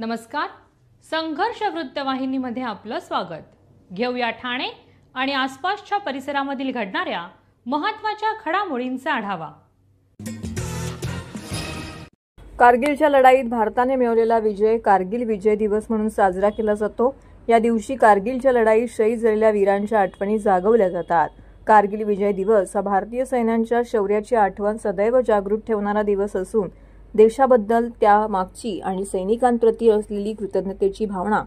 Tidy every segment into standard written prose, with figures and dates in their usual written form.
नमस्कार. संघर्ष वृत्तवाहिनीमध्ये आपलं स्वागत. घेऊया ठाणे आणि आसपासच्या परिसरामधील घडणाऱ्या महत्त्वाच्या घडामोडींचा आढावा. कारगिलच्या लढाईत भारताने मिळवलेला विजय कारगिल विजय दिवस म्हणून साजरा केला जातो. या दिवशी कारगिलच्या लढाईत शहीद झालेल्या वीरांच्या आठवणी जागवल्या जातात. कारगिल विजय दिवस हा भारतीय सैन्यांच्या शौर्याची आठवण सदैव जागृत ठेवणारा दिवस असून देशाबद्दल त्यामागची आणि सैनिकांप्रती असलेली कृतज्ञतेची भावना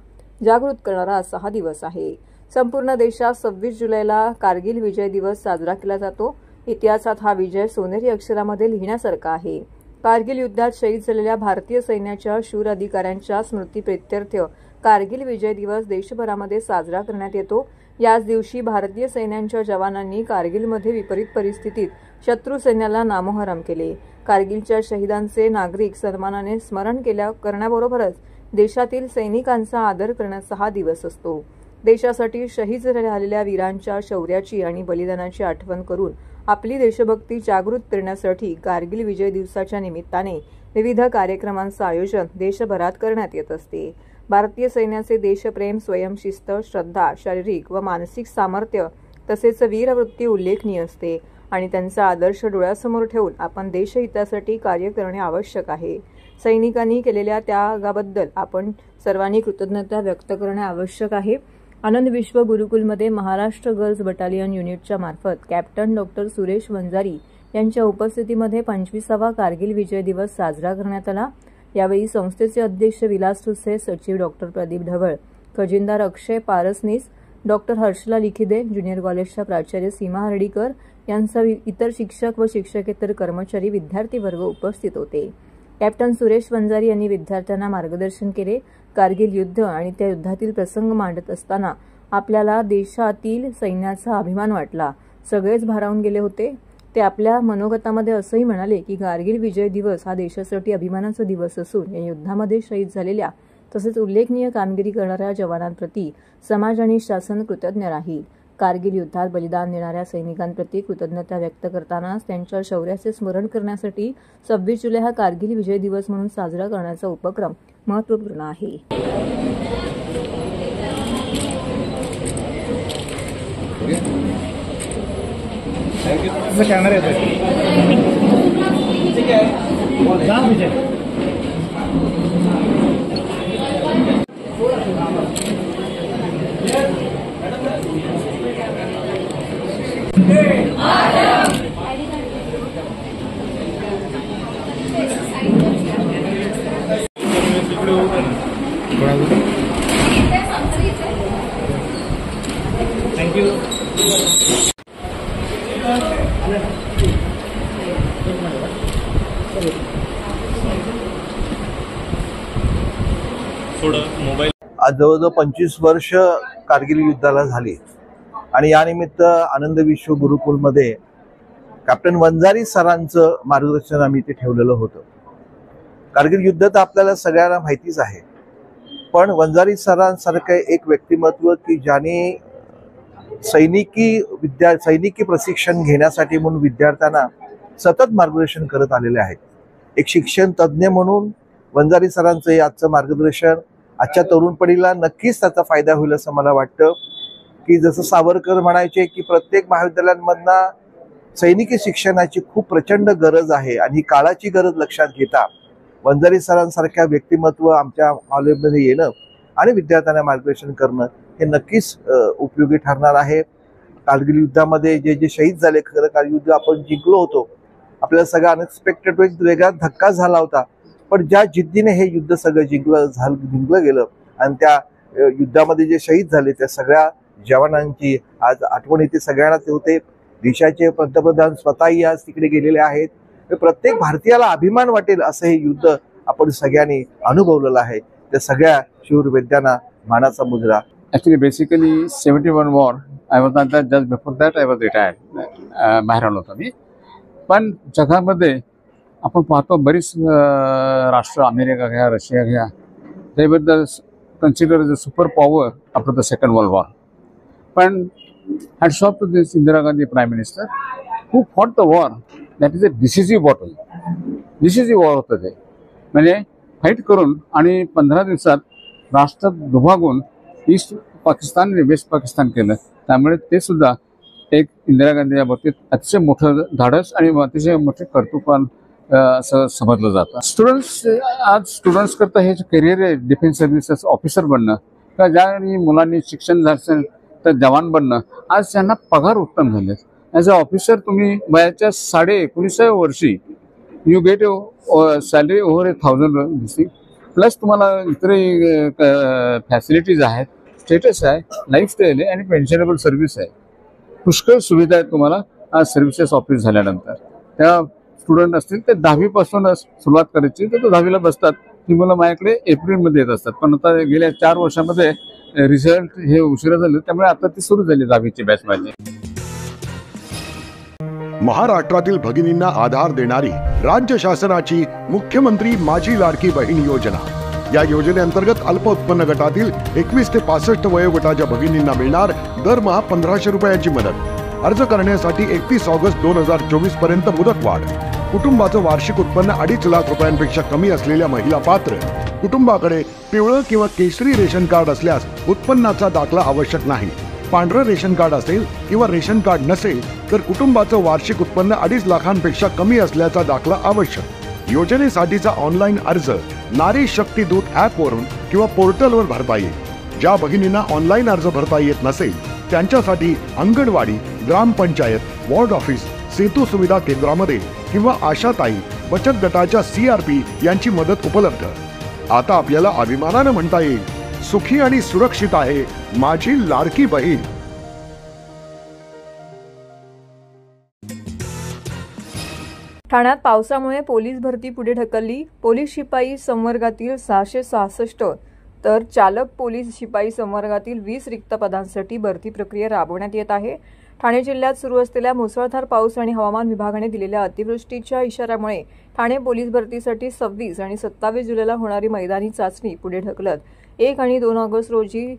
जागृत करणारा असा हा दिवस आहे. संपूर्ण देशात 26 जुलैला कारगिल विजय दिवस साजरा केला जातो. इतिहासात हा विजय सोनेरी अक्षरामध्ये लिहिण्यासारखा आहे. कारगिल युद्धात शहीद झालेल्या भारतीय सैन्याच्या शूर अधिकाऱ्यांच्या स्मृतीप्रित्यर्थ कारगिल विजय दिवस देशभरामध्ये साजरा करण्यात येतो. याच दिवशी भारतीय सैन्याच्या जवानांनी कारगिलमध्ये विपरीत परिस्थितीत शत्रू सैन्याला नामोहरम केले. कारगिलच्या शहीदांचे नागरिक सन्मानाने स्मरण करण्याबरोबरच देशातील सैनिकांचा आदर करण्याचा हा दिवस असतो. देशासाठी शहीद झालेल्या वीरांच्या शौर्याची आणि बलिदानाची आठवण करून आपली देशभक्ती जागृत करण्यासाठी कारगिल विजय दिवसाच्या निमित्ताने विविध कार्यक्रमांचं आयोजन देशभरात करण्यात येत असते. भारतीय सैन्याचे देशप्रेम, स्वयंशिस्त, श्रद्धा, शारीरिक व मानसिक सामर्थ्य तसेच वीरवृत्ती उल्लेखनीय असते आणि त्यांचा आदर्श डोळ्यासमोर ठेवून आपण देशहितासाठी कार्य करणे आवश्यक आहे. सैनिकांनी केलेल्या त्यागाबद्दल आपण सर्वांनी कृतज्ञता व्यक्त करणे आवश्यक आहे. आनंद विश्व गुरुकुलमध्ये महाराष्ट्र गर्ल्स बटालियन युनिटच्या मार्फत कॅप्टन डॉक्टर सुरेश वंजारी यांच्या उपस्थितीमध्ये 25वा कारगिल विजय दिवस साजरा करण्यात आला. यावेळी संस्थेचे अध्यक्ष विलास ठुसे, सचिव डॉक्टर प्रदीप ढवळ, खजिनदार अक्षय पारसनीस, डॉक्टर हर्षला लिखिदे, ज्युनियर कॉलेजच्या प्राचार्य सीमा हर्डीकर यांसह इतर शिक्षक व शिक्षकेतर कर्मचारी, विद्यार्थी वर्ग उपस्थित होते. कॅप्टन सुरेश वंजारी यांनी विद्यार्थ्यांना मार्गदर्शन केले. कारगिल युद्ध आणि त्या युद्धातील प्रसंग मांडत असताना आपल्याला देशातील सैन्याचा अभिमान वाटला. सगळेच भारावून गेले होते. ते आपल्या मनोगतामध्ये असंही म्हणाले की कारगिल विजय दिवस हा देशासाठी अभिमानाचा दिवस असून या युद्धामध्ये शहीद झालेल्या तसेच उल्लेखनीय कामगिरी करणाऱ्या जवानांप्रती समाज आणि शासन कृतज्ञ राहील. कारगिल युद्धात बलिदान देणाऱ्या सैनिकांप्रती कृतज्ञता व्यक्त करतानाच त्यांच्या शौर्याचे स्मरण करण्यासाठी 26 जुलै हा कारगिल विजय दिवस म्हणून साजरा करण्याचा उपक्रम महत्त्वपूर्ण आहे. Thank you. आज जवळजवळ 25 वर्ष कारगिल युद्धाला झाली आणि यानिमित्त आनंद विश्व गुरुकुलमध्ये कॅप्टन वंजारी सरांचं मार्गदर्शन आम्ही इथे ठेवलेलं होतं. कारगिल युद्ध तर आपल्याला सगळ्यांना माहितीच आहे, पण वंजारी सरांसारखं एक व्यक्तिमत्व की ज्याने सैनिकी प्रशिक्षण घेण्यासाठी म्हणून विद्यार्थ्यांना सतत मार्गदर्शन करत आलेले आहेत. एक शिक्षण तज्ज्ञ म्हणून वंजारी सरांचं हे आजचं मार्गदर्शन आजच्या तरुण पिढीला नक्कीच त्याचा फायदा होईल असं मला वाटतं. की जसं सावरकर म्हणायचे की प्रत्येक महाविद्यालयांमधनं सैनिकी शिक्षणाची खूप प्रचंड गरज आहे आणि ही काळाची गरज लक्षात घेता वंजारी सरांसारख्या व्यक्तिमत्व आमच्या कॉलेजमध्ये येणं आणि विद्यार्थ्यांना मार्गदर्शन करणं हे नक्कीच उपयोगी ठरणार आहे. कारगिल युद्धामध्ये जे शहीद झाले, खरं कारगिल युद्ध आपण जिंकलो होतो. आपल्याला सगळं अनएक्सपेक्टेड एक वेगळा धक्का झाला होता, पण ज्या जिद्दीने हे युद्ध सगळं जिंकलं गेलं आणि त्या युद्धामध्ये जे शहीद झाले त्या सगळ्या जवानांची आज आठवण येते. सगळ्यांना ते होते. देशाचे पंतप्रधान स्वतःही आज तिकडे गेलेले आहेत. प्रत्येक भारतीयाला अभिमान वाटेल असं हे युद्ध आपण सगळ्यांनी अनुभवलेलं आहे. त्या सगळ्या शूरविद्यांना मानाचा मुजरा. Actually, basically 71 war. I was not that. Just before that, I was retired. बाहेर आलो होतो मी. पण जगामध्ये आपण पाहतो बरीच राष्ट्र, अमेरिका घ्या, रशिया घ्या, they were the considered the super power after the Second World War. पण hats off to this Indira Gandhi Prime Minister who fought the war. That is a decisive battle. Decisive war होतं ते. म्हणजे fight करून आणि 15 दिवसात राष्ट्र दुभागून east Pakistan आणि waste Pakistan केलं. त्यामुळे ते सुद्धा एक इंदिरा गांधी या बाबतीत अतिशय मोठं धाडस आणि अतिशय मोठे कर्तृत्ववान असं समजलं जातं. स्टुडंट्स करता हे करिअर आहे डिफेन्स सर्व्हिसेस ऑफिसर बनणं किंवा ज्या मुलांनी शिक्षण झालं तर जवान बनणं. आज त्यांना पगार उत्तम झाले. ॲज अ ऑफिसर तुम्ही वयाच्या 19.5व्या वर्षी you get salary over 1000 plus तुम्हाला इतरही फॅसिलिटीज आहेत, स्टेटस आहे, लाईफस्टाईल आहे आणि पेन्शनेबल सर्व्हिस आहे. पुष्कळ सुविधा आहेत तुम्हाला आज सर्व्हिसेस ऑफिस झाल्यानंतर. त्या स्टुडंट असतील ते 10वी पासून सुरुवात करायची तर 10वीला बसतात. ती मुलं माझ्याकडे एप्रिलमध्ये येत असतात, पण आता गेल्या 4 वर्षामध्ये रिझल्ट हे उशिरा झाले त्यामुळे आता ती सुरू झाली 10वीची बॅच माझी. महाराष्ट्रातील भगिनींना आधार देणारी राज्य शासनाची मुख्यमंत्री माझी लाडकी बहीण योजना. या योजनेअंतर्गत अल्प उत्पन्न गटातील 21 ते 65 वयोगटाच्या भगिनींना मिळणार दरमहा 1500 रुपयांची मदत. अर्ज करण्यासाठी 31 ऑगस्ट 2024 पर्यंत मुदतवाढ. कुटुंबाचं वार्षिक उत्पन्न 2.5 लाख रुपयांपेक्षा कमी असलेल्या महिला पात्र. कुटुंबाकडे पिवळं किंवा केशरी रेशन कार्ड असल्यास उत्पन्नाचा दाखला आवश्यक नाही. पांढरं रेशन कार्ड असेल किंवा रेशन कार्ड नसेल तर कुटुंबाचं वार्षिक उत्पन्न 2.5 लाखांपेक्षा कमी असल्याचा दाखला आवश्यक. योजनेसाठीचा ऑनलाईन अर्ज नारी शक्ती दूत ॲपवरून किंवा पोर्टलवर भरता येईल. ज्या भगिनींना ऑनलाईन अर्ज भरता येत नसेल त्यांच्यासाठी अंगणवाडी, ग्रामपंचायत, वॉर्ड ऑफिस, सेतू सुविधा केंद्रामध्ये किंवा आशाताई बचत गटाच्या CRP यांची मदत उपलब्ध. आता आपल्याला अभिमानानं म्हणता येईल, सुखी आणि सुरक्षित आहे माझी लाडकी बहीण. ठाण्यात पावसामुळे पोलीस भरती पुढे ढकलली. पोलीस शिपाई संवर्गातील 666 तर चालक पोलीस शिपाई संवर्गातील 20 रिक्त पदांसाठी भरती प्रक्रिया राबवण्यात येत आहे. ठाणे जिल्ह्यात सुरू असलेल्या मुसळधार पाऊस आणि हवामान विभागाने दिलेल्या अतिवृष्टीच्या इशाऱ्यामुळे ठाणे पोलीस भरतीसाठी 26 आणि 27 जुलैला होणारी मैदानी चाचणी पुढे ढकलत 1 आणि 2 ऑगस्ट रोजी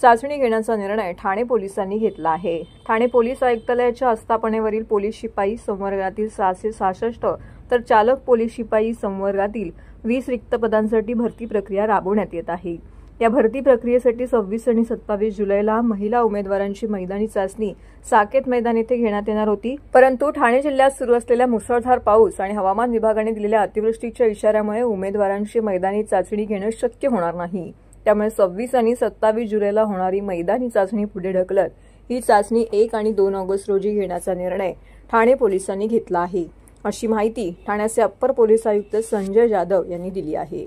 चाचणी घेण्याचा निर्णय ठाणे पोलिसांनी घेतला आहे. ठाणे पोलीस आयुक्तालयाच्या आस्थापनेवरील पोलीस शिपाई संवर्गातील 666 तर चालक पोलीस शिपाई संवर्गातील 20 रिक्त पदांसाठी भरती प्रक्रिया राबवण्यात येत आहे. या भरती प्रक्रियेसाठी 26 आणि 27 जुलैला महिला उमेदवारांची मैदानी चाचणी साकेत मैदान येथे घेण्यात येणार होती. परंतु ठाणे जिल्ह्यात सुरू असलेल्या मुसळधार पाऊस आणि हवामान विभागाने दिलेल्या अतिवृष्टीच्या इशाऱ्यामुळे उमेदवारांची मैदानी चाचणी घेणं शक्य होणार नाही. त्यामुळे 26 आणि 27 जुलैला होणारी मैदानी चाचणी पुढे ढकलत ही चाचणी 1 आणि 2 ऑगस्ट रोजी घेण्याचा निर्णय ठाणे पोलिसांनी घेतला आहे, अशी माहिती ठाण्याचे अप्पर पोलीस आयुक्त संजय जाधव यांनी दिली आहे.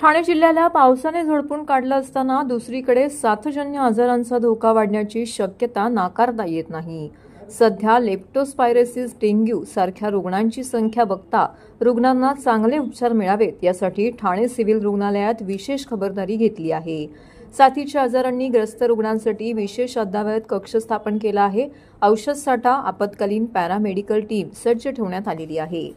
ठाणे जिल्ह्याला पावसाने झोडपून काढलं असताना दुसरीकडे साथजन्य आजारांचा धोका वाढण्याची शक्यता नाकारता येत नाही. सध्या लेप्टोस्पायरोसिस, डेंग्यू सारख्या रुग्णांची संख्या बघता रुग्णांना चांगले उपचार मिळावेत यासाठी ठाणे सिव्हिल रुग्णालयात विशेष खबरदारी घेतली आहे. साथीच्या आजारांनी ग्रस्त रुग्णांसाठी विशेष अद्ययावत कक्ष स्थापन केला आहे. औषध साठा, आपत्कालीन पॅरामेडिकल टीम सज्ज ठेवण्यात आलेली आहे.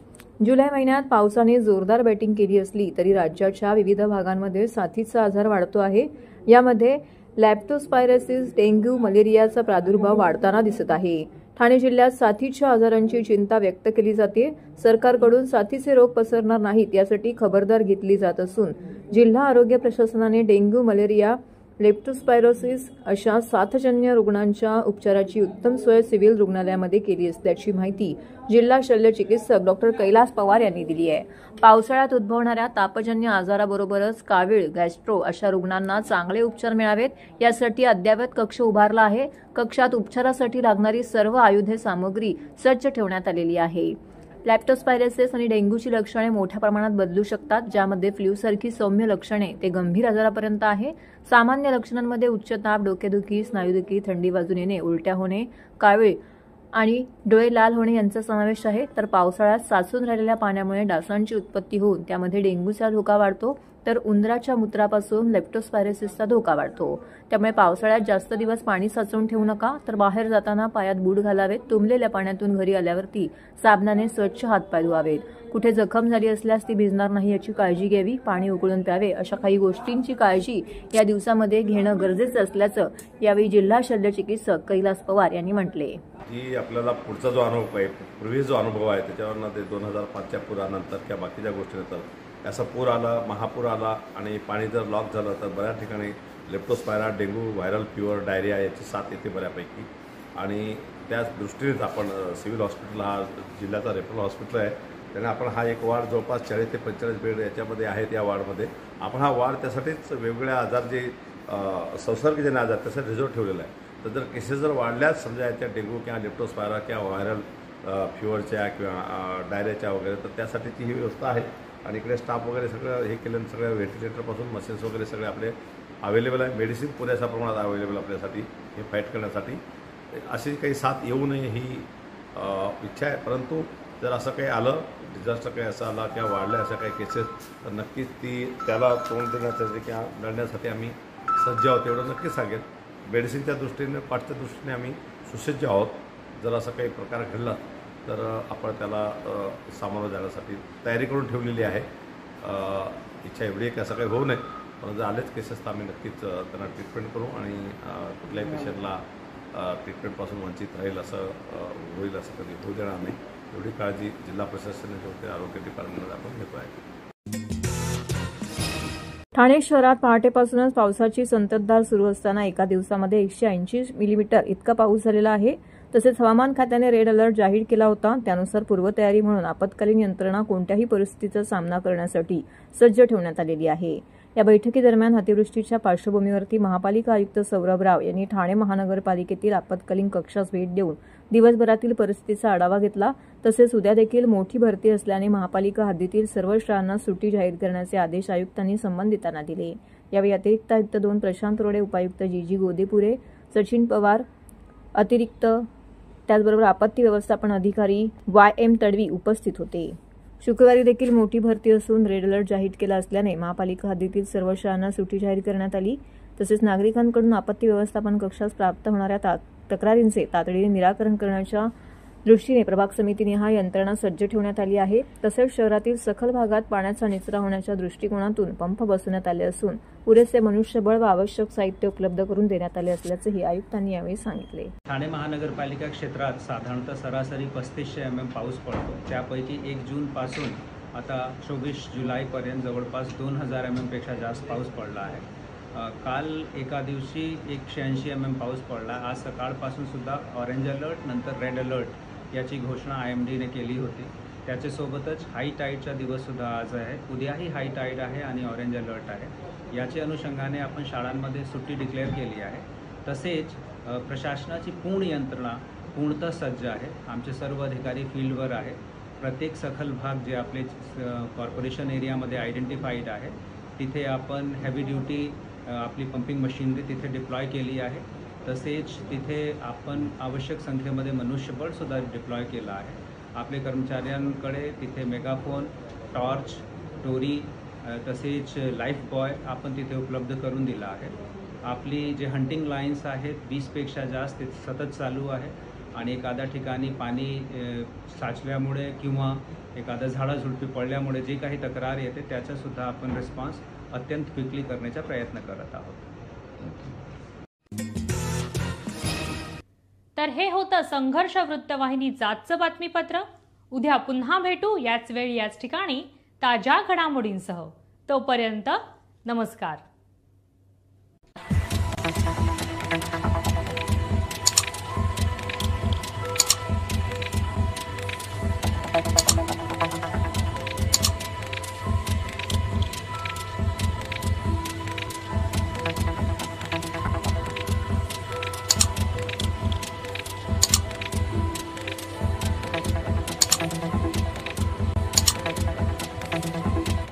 जुलै महिन्यात पावसाने जोरदार बॅटिंग केली असली तरी राज्याच्या विविध भागांमध्ये साथीचा आजार वाढतो आहे. यामध्ये लेप्टोस्पायरोसिस, डेंग्यू, मलेरियाचा प्रादुर्भाव वाढताना दिसत आहे. ठाणे जिल्ह्यात साथीच्या आजारांची चिंता व्यक्त केली जाते. सरकारकडून साथीचे रोग पसरणार नाहीत यासाठी खबरदारी घेतली जात असून जिल्हा आरोग्य प्रशासनाने डेंग्यू, मलेरिया, लेप्टोस्पायरोसिस अशा साथजन्य रुग्णांच्या उपचाराची उत्तम सोय सिव्हिल रुग्णालयामध्ये केली असल्याची माहिती जिल्हा शल्यचिकित्सक डॉ. कैलास पवार यांनी दिली आहे. पावसाळ्यात उद्भवणाऱ्या तापजन्य आजाराबरोबरच कावीळ, गॅस्ट्रो अशा रुग्णांना चांगले उपचार मिळावेत यासाठी अद्ययावत कक्ष उभारला आहे. कक्षात उपचारासाठी लागणारी सर्व आयुधे सामग्री सज्ज ठेवण्यात आलेली आहे. लेप्टोस्पायरोसिस आणि डेंग्यूची लक्षणे मोठ्या प्रमाणात बदलू शकतात, ज्यामध्ये फ्लूसारखी सौम्य लक्षणे ते गंभीर आजारापर्यंत आहे. सामान्य लक्षणांमध्ये उच्च ताप, डोकेदुखी, स्नायुदुखी, थंडी वाजून येणे, उलट्या होणे, कावीळ आणि डोळे लाल होणे यांचा समावेश आहे. तर पावसाळ्यात साचून राहिलेल्या पाण्यामुळे डासांची उत्पत्ती होऊन त्यामध्ये डेंग्यूचा धोका वाढतो, तर उंदराच्या मूत्रापासून लेप्टोस्पायरोसिसचा धोका वाढतो. त्यामुळे पावसाळ्यात जास्त दिवस पाणी साचवून ठेवू नका. तर बाहेर जाताना पायात बूट घालावेत. तुंबलेल्या पाण्यातून घरी आल्यावरती साबणाने स्वच्छ हातपाय धुवावेत. कुठे जखम झाली असल्यास ती भिजणार नाही याची काळजी घ्यावी. पाणी उकळून प्यावे. अशा काही गोष्टींची काळजी या दिवसामध्ये घेणं गरजेचं असल्याचं यावेळी जिल्हा शल्यचिकित्सक कैलास पवार यांनी म्हटले. की आपल्याला पुढचा जो अनुभव आहे, पूर्वी जो अनुभव आहे त्याच्यावरनं ते 2005च्या पुरानंतर किंवा बाकीच्या गोष्टीनंतर असा पूर आला, महापूर आला आणि पाणी जर लॉक झालं तर बऱ्याच ठिकाणी Leptospira, dengue, viral fever, diarrhoea याची साथ येते बऱ्यापैकी. आणि त्याच दृष्टीनेच आपण सिव्हिल हॉस्पिटल हा जिल्ह्याचा रेफरल हॉस्पिटल आहे, त्याने आपण हा एक वार्ड जवळपास 40 ते 45 बेड याच्यामध्ये आहेत. या वार्डमध्ये आपण हा वार्ड त्यासाठीच वेगवेगळे आजार जे संसर्गजन्य आजार त्यासाठी रिझर्व ठेवलेला आहे. तर जर केसेस जर वाढल्याच समजा याच्या डेंग्यू किंवा लेप्टोस्पायरा किंवा व्हायरल फीवरच्या किंवा डायरियाच्या वगैरे, तर त्यासाठीची ही व्यवस्था आहे. आणि इकडे स्टाफ वगैरे सगळं हे केलं, सगळं व्हेंटिलेटरपासून मशीन्स वगैरे सगळे आपले अवेलेबल आहे. मेडिसिन पुरेशा प्रमाणात अवेलेबल आपल्यासाठी हे फाईट करण्यासाठी. अशी काही साथ येऊ नये ही इच्छा आहे. परंतु जर असं काही आलं, डिझास्टर काही असं आला किंवा वाढल्या अशा काही केसेस, तर नक्कीच त्याला तोंड देण्यासाठी किंवा लढण्यासाठी आम्ही सज्ज आहोत एवढं नक्कीच सांगेल. मेडिसिनच्या दृष्टीने, पाठच्या दृष्टीने आम्ही सुसज्ज आहोत. जर असा काही प्रकार घडला तर आपण त्याला सामोरं जाण्यासाठी तयारी करून ठेवलेली आहे. इच्छा एवढी आहे की असं काही होऊ नये, पण जर आलेच केसेस तर आम्ही नक्कीच त्यांना ट्रीटमेंट करू आणि कुठल्याही पेशंटला ट्रीटमेंटपासून वंचित राहील असं होईल असं कधी होऊ देणार नाही. एवढी काळजी जिल्हा प्रशासनाने ठेवते, आरोग्य डिपार्टमेंटमध्ये आपण घेतो आहे. ठाणे शहरात पहाटेपासूनच पावसाची संततधार सुरू असताना एका दिवसामध्ये 180 मिलीमीटर इतका पाऊस झालेला आहे. तसेच हवामान खात्याने रेड अलर्ट जाहीर केला होता. त्यानुसार पूर्वतयारी म्हणून आपत्कालीन यंत्रणा कोणत्याही परिस्थितीचा सामना करण्यासाठी सज्ज ठेवण्यात आलेली आहे. या बैठकीदरम्यान अतिवृष्टीच्या पार्श्वभूमीवरती महापालिका आयुक्त सौरभ राव यांनी ठाणे महानगरपालिकेतील आपत्कालीन कक्षास भेट देऊन दिवसभरातील परिस्थितीचा आढावा घेतला. तसेच उद्या देखील मोठी भरती असल्याने महापालिका हद्दीतील सर्व शाळांना सुट्टी जाहीर करण्याचे आदेश आयुक्तांनी संबंधितांना दिले. यावेळी अतिरिक्त आयुक्त 2 प्रशांत रोडे, उपायुक्त जी गोदेपुरे, सचिन पवार, अतिरिक्त त्याचबरोबर आपत्ती व्यवस्थापन अधिकारी YM तडवी उपस्थित होते. शुक्रवारी देखील मोठी भरती असून रेड अलर्ट जाहीर केला असल्याने महापालिका हद्दीतील सर्व शाळांना सुट्टी जाहीर करण्यात आली. तसेच नागरिकांकडून आपत्ती व्यवस्थापन कक्षास प्राप्त होणाऱ्या तक्रारींचे तातडीने निराकरण करण्याच्या दृष्टीने प्रभाग समितीनिहाय यंत्रणा सज्ज ठेवण्यात आली आहे. तसेच शहरातील सखल भागात पाण्याचा निचरा होण्याच्या दृष्टिकोनातून पंप बसवण्यात आले असून पुरेसे मनुष्यबळ व आवश्यक साहित्य उपलब्ध करून देण्यात आले असल्याचेही आयुक्तांनी यावेळी सांगितले. ठाणे महानगरपालिका क्षेत्रात साधारणतः सरासरी 3500 mm पाऊस पडतो. त्यापैकी 1 जूनपासून आता 24 जुलैपर्यंत जवळपास 2000 mm पेक्षा जास्त पाऊस पडला आहे. काल एका दिवशी 180 mm पाऊस पडला. आज सकाळपासून सुद्धा ऑरेंज अलर्ट नंतर रेड अलर्ट याची घोषणा IMDने केली होती. त्याच्यासोबतच हाय टाईडचा दिवससुद्धा आज आहे. उद्याही हाय टाईड आहे आणि ऑरेंज अलर्ट आहे. याच्या अनुषंगाने आपण शाळांमध्ये सुट्टी डिक्लेअर केली आहे. तसेच प्रशासनाची पूर्ण यंत्रणा पूर्णतः सज्ज आहे. आमचे सर्व अधिकारी फील्डवर आहे. प्रत्येक सखल भाग जे आपले कॉर्पोरेशन एरियामध्ये आयडेंटिफाईड आहे तिथे आपण हेवी ड्युटी आपली पंपिंग मशिनरी तिथे डिप्लॉय केली आहे. तसेच तिथे आपण आवश्यक संख्येमध्ये मनुष्यबळसुद्धा डिप्लॉय केलं आहे. आपले कर्मचाऱ्यांकडे तिथे मेगाफोन, टॉर्च, टोरी तसेच लाईफ बॉय आपण तिथे उपलब्ध करून दिला आहे. आपली जे हंटिंग लाईन्स आहेत 20पेक्षा जास्त ते सतत चालू आहे आणि एखाद्या ठिकाणी पाणी साचल्यामुळे किंवा एखादा झाडाझुडपी पडल्यामुळे जे काही तक्रार येते त्याचासुद्धा आपण रिस्पॉन्स अत्यंत क्विकली करण्याचा प्रयत्न करत आहोत. तर हे होतं संघर्ष वृत्तवाहिनीचं आजचं बातमीपत्र. उद्या पुन्हा भेटू याच वेळी याच ठिकाणी ताज्या घडामोडींसह. तोपर्यंत नमस्कार.